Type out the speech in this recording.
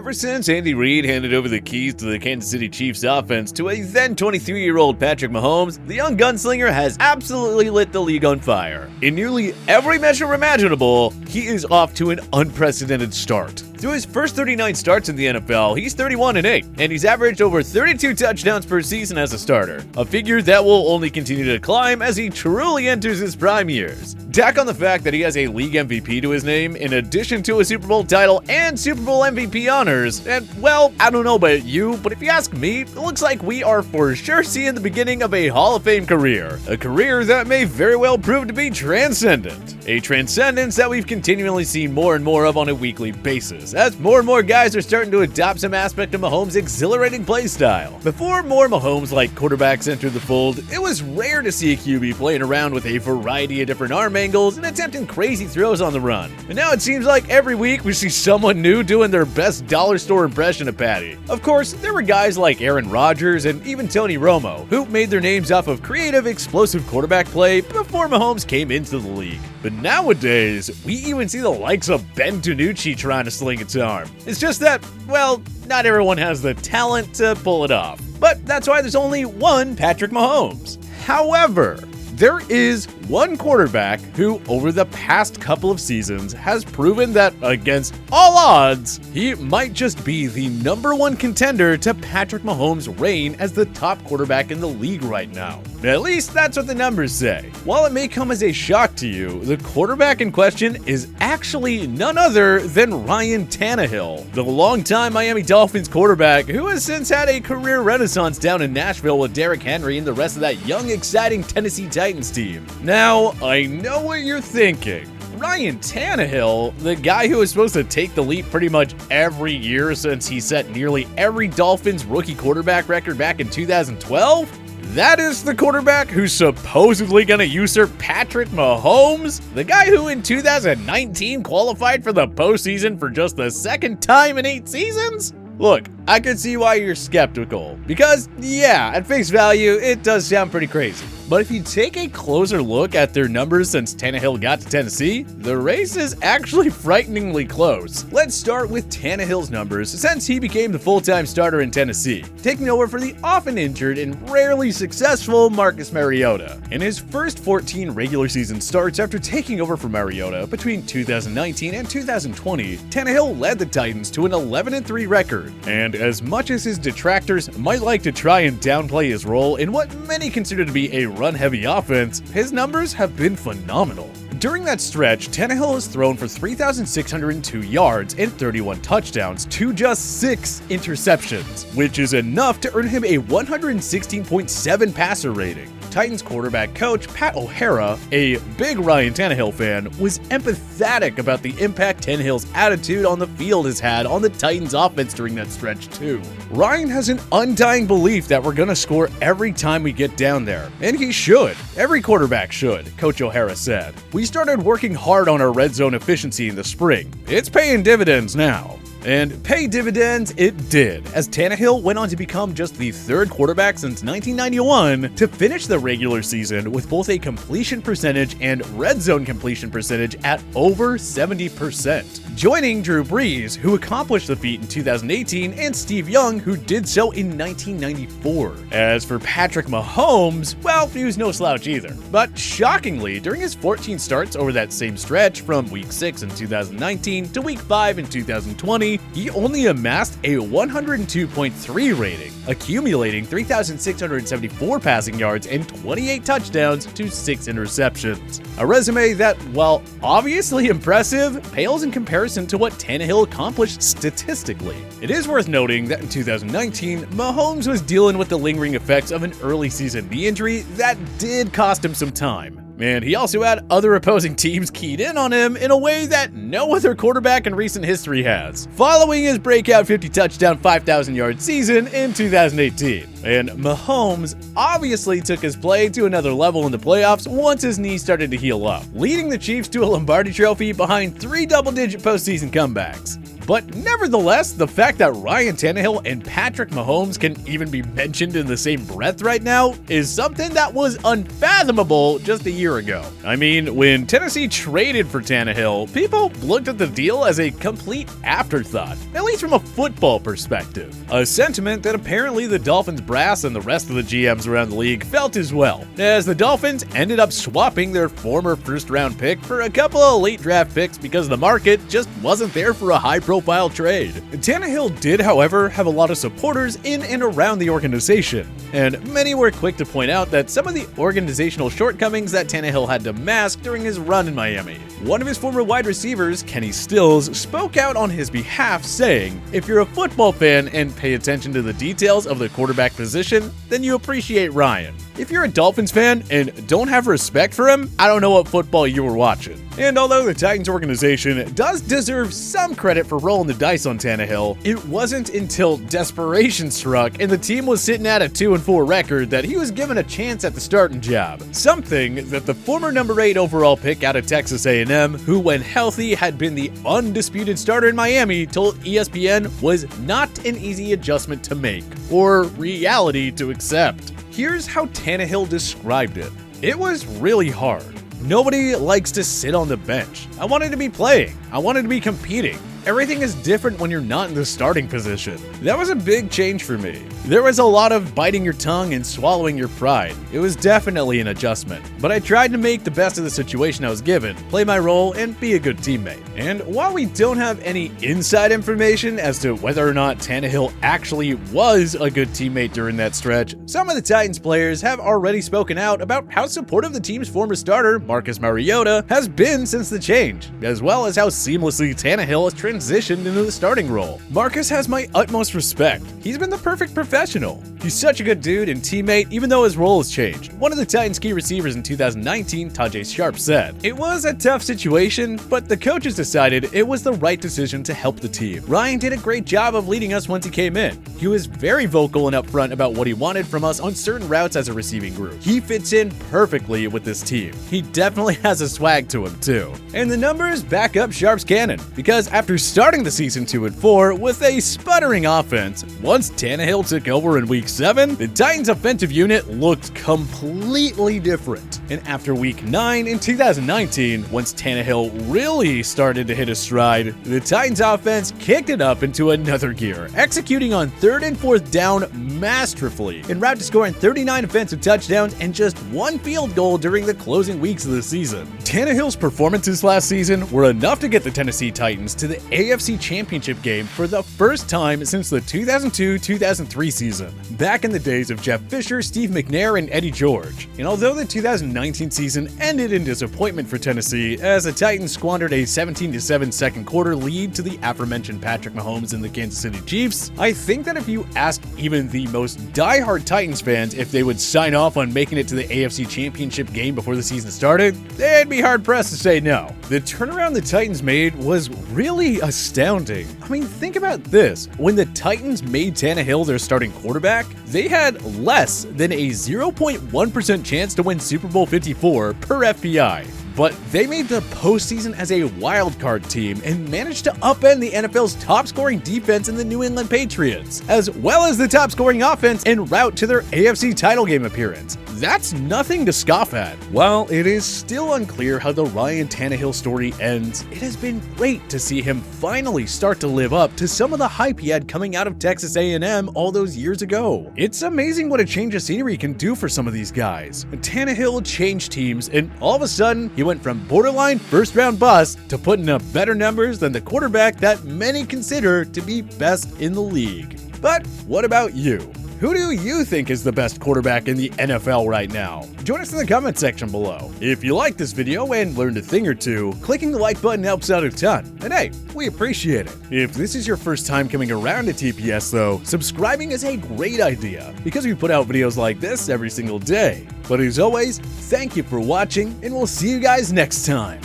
Ever since Andy Reid handed over the keys to the Kansas City Chiefs offense to a then 23-year-old Patrick Mahomes, the young gunslinger has absolutely lit the league on fire. In nearly every measure imaginable, he is off to an unprecedented start. Through his first 39 starts in the NFL, he's 31-8, and he's averaged over 32 touchdowns per season as a starter, a figure that will only continue to climb as he truly enters his prime years. Tack on the fact that he has a league MVP to his name, in addition to a Super Bowl title and Super Bowl MVP honors, and well, I don't know about you, but if you ask me, it looks like we are for sure seeing the beginning of a Hall of Fame career. A career that may very well prove to be transcendent. A transcendence that we've continually seen more and more of on a weekly basis, as more and more guys are starting to adopt some aspect of Mahomes' exhilarating play style. Before more Mahomes-like quarterbacks entered the fold, it was rare to see a QB playing around with a variety of different arm angles and attempting crazy throws on the run. But now it seems like every week we see someone new doing their best dollar store impression of Patty. Of course, there were guys like Aaron Rodgers and even Tony Romo, who made their names off of creative, explosive quarterback play before Mahomes came into the league. But nowadays, we even see the likes of Ben DiNucci trying to sling its arm. It's just that, well, not everyone has the talent to pull it off. But that's why there's only one Patrick Mahomes. However, there is one quarterback who, over the past couple of seasons, has proven that, against all odds, he might just be the #1 contender to Patrick Mahomes' reign as the top quarterback in the league right now. At least that's what the numbers say. While it may come as a shock to you, the quarterback in question is actually none other than Ryan Tannehill, the longtime Miami Dolphins quarterback who has since had a career renaissance down in Nashville with Derrick Henry and the rest of that young, exciting Tennessee Titans team. Now, I know what you're thinking. Ryan Tannehill, the guy who was supposed to take the leap pretty much every year since he set nearly every Dolphins rookie quarterback record back in 2012? That is the quarterback who's supposedly going to usurp Patrick Mahomes? The guy who in 2019 qualified for the postseason for just the second time in 8 seasons? Look, I can see why you're skeptical, because yeah, at face value, it does sound pretty crazy. But if you take a closer look at their numbers since Tannehill got to Tennessee, the race is actually frighteningly close. Let's start with Tannehill's numbers since he became the full-time starter in Tennessee, taking over for the often injured and rarely successful Marcus Mariota. In his first 14 regular season starts after taking over for Mariota between 2019 and 2020, Tannehill led the Titans to an 11-3 record. And as much as his detractors might like to try and downplay his role in what many consider to be a run-heavy offense, his numbers have been phenomenal. During that stretch, Tannehill has thrown for 3,602 yards and 31 touchdowns to just 6 interceptions, which is enough to earn him a 116.7 passer rating. Titans quarterback coach Pat O'Hara, a big Ryan Tannehill fan, was empathetic about the impact Tannehill's attitude on the field has had on the Titans offense during that stretch too. Ryan has an undying belief that we're gonna score every time we get down there, and he should. Every quarterback should, Coach O'Hara said. We started working hard on our red zone efficiency in the spring. It's paying dividends now. And pay dividends it did, as Tannehill went on to become just the 3rd quarterback since 1991 to finish the regular season with both a completion percentage and red zone completion percentage at over 70%, joining Drew Brees, who accomplished the feat in 2018, and Steve Young, who did so in 1994. As for Patrick Mahomes, well, he was no slouch either. But shockingly, during his 14 starts over that same stretch from Week 6 in 2019 to Week 5 in 2020, he only amassed a 102.3 rating, accumulating 3,674 passing yards and 28 touchdowns to 6 interceptions. A resume that, while obviously impressive, pales in comparison to what Tannehill accomplished statistically. It is worth noting that in 2019, Mahomes was dealing with the lingering effects of an early season knee injury that did cost him some time. And he also had other opposing teams keyed in on him in a way that no other quarterback in recent history has, following his breakout 50-touchdown, 5,000-yard season in 2018. And Mahomes obviously took his play to another level in the playoffs once his knee started to heal up, leading the Chiefs to a Lombardi trophy behind 3 double-digit postseason comebacks. But nevertheless, the fact that Ryan Tannehill and Patrick Mahomes can even be mentioned in the same breath right now is something that was unfathomable just a year ago. I mean, when Tennessee traded for Tannehill, people looked at the deal as a complete afterthought, at least from a football perspective. A sentiment that apparently the Dolphins brass and the rest of the GMs around the league felt as well, as the Dolphins ended up swapping their former first-round pick for a couple of late draft picks because the market just wasn't there for a high-profile trade. Tannehill did, however, have a lot of supporters in and around the organization, and many were quick to point out that some of the organizational shortcomings that Tannehill had to mask during his run in Miami. One of his former wide receivers, Kenny Stills, spoke out on his behalf, saying, "If you're a football fan and pay attention to the details of the quarterback position, then you appreciate Ryan. If you're a Dolphins fan and don't have respect for him, I don't know what football you were watching." And although the Titans organization does deserve some credit for rolling the dice on Tannehill, it wasn't until desperation struck and the team was sitting at a 2-4 record that he was given a chance at the starting job. Something that the former number 8 overall pick out of Texas A&M, who when healthy had been the undisputed starter in Miami, told ESPN was not an easy adjustment to make, or reality to accept. Here's how Tannehill described it. "It was really hard. Nobody likes to sit on the bench. I wanted to be playing. I wanted to be competing. Everything is different when you're not in the starting position. That was a big change for me. There was a lot of biting your tongue and swallowing your pride. It was definitely an adjustment, but I tried to make the best of the situation I was given, play my role, and be a good teammate." And while we don't have any inside information as to whether or not Tannehill actually was a good teammate during that stretch, some of the Titans players have already spoken out about how supportive the team's former starter, Marcus Mariota, has been since the change, as well as how seamlessly Tannehill has transitioned into the starting role. "Marcus has my utmost respect. He's been the perfect professional. He's such a good dude and teammate even though his role has changed," one of the Titans' key receivers in 2019, Tajay Sharp, said. "It was a tough situation, but the coaches decided it was the right decision to help the team. Ryan did a great job of leading us once he came in. He was very vocal and upfront about what he wanted from us on certain routes as a receiving group. He fits in perfectly with this team. He definitely has a swag to him too." And the numbers back up Sharp's canon, because after starting the season 2-4 with a sputtering offense, once Tannehill took over in Week 7, the Titans' offensive unit looked completely different. And after Week 9 in 2019, once Tannehill really started to hit a stride, the Titans' offense kicked it up into another gear, executing on 3rd and 4th down masterfully, en route to scoring 39 offensive touchdowns and just 1 field goal during the closing weeks of the season. Tannehill's performances last season were enough to get the Tennessee Titans to the AFC Championship game for the first time since the 2002-2003 season, back in the days of Jeff Fisher, Steve McNair, and Eddie George. And although the 2019 season ended in disappointment for Tennessee, as the Titans squandered a 17-7 second quarter lead to the aforementioned Patrick Mahomes and the Kansas City Chiefs, I think that if you asked even the most diehard Titans fans if they would sign off on making it to the AFC Championship game before the season started, they'd be hard-pressed to say no. The turnaround the Titans made was really astounding. I mean, think about this. When the Titans made Tannehill their starting quarterback, they had less than a 0.1% chance to win Super Bowl 54 per FPI. But they made the postseason as a wildcard team and managed to upend the NFL's top-scoring defense in the New England Patriots, as well as the top-scoring offense en route to their AFC title game appearance. That's nothing to scoff at. While it is still unclear how the Ryan Tannehill story ends, it has been great to see him finally start to live up to some of the hype he had coming out of Texas A&M all those years ago. It's amazing what a change of scenery can do for some of these guys. Tannehill changed teams, and all of a sudden, he went from borderline first-round bust to putting up better numbers than the quarterback that many consider to be best in the league. But what about you? Who do you think is the best quarterback in the NFL right now? Join us in the comment section below. If you liked this video and learned a thing or two, clicking the like button helps out a ton. And hey, we appreciate it. If this is your first time coming around to TPS though, subscribing is a great idea because we put out videos like this every single day. But as always, thank you for watching and we'll see you guys next time.